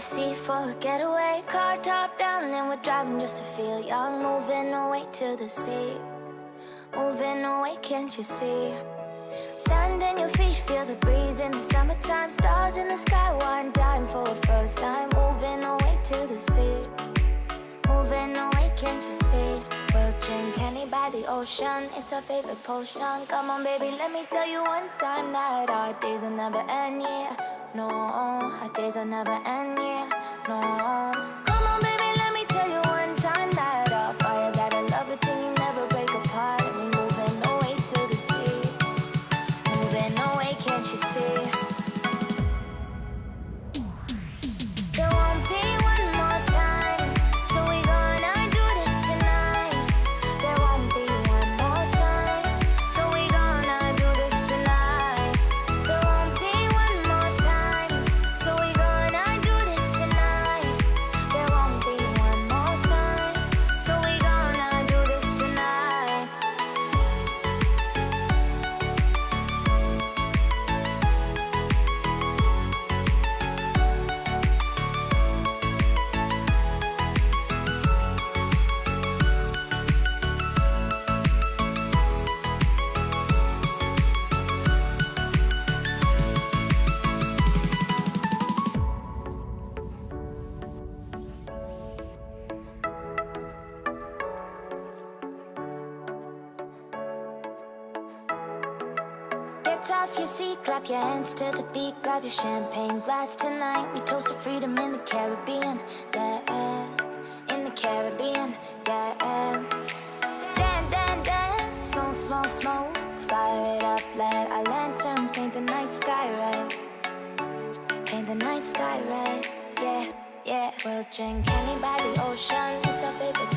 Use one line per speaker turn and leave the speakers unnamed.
sea for a getaway. Car top down and we're driving just to feel young. Moving away to the sea, moving away, can't you see? Sand in your feet, feel the breeze in the summertime. Stars in the sky, one dime for a first time. Moving away to the sea, moving away, can't you see? We'll drink honey by the ocean, it's our favorite potion. Come on baby, let me tell you one time that our days will never end, yeah. No, our days will never end, yeah. No. Come on baby, let me tell you one time that our fire got a love it till you never break apart. And we moving away to the sea, moving away, can't you see? There won't be one more time, so we gonna do this tonight. There won't be one more time, so we gonna do this tonight. There won't be one more time, so we gonna do this tonight. There won't be one more time, so we gonna do this tonight. Get off your seat, clap your hands to the beat. Grab your champagne glass tonight. We toast to freedom in the Caribbean, yeah. In the Caribbean, yeah. Dan, dan, dan, smoke, smoke, smoke. Fire it up, let our lanterns paint the night sky red. Paint the night sky red, yeah, yeah. We'll drink honey by the ocean, it's our favorite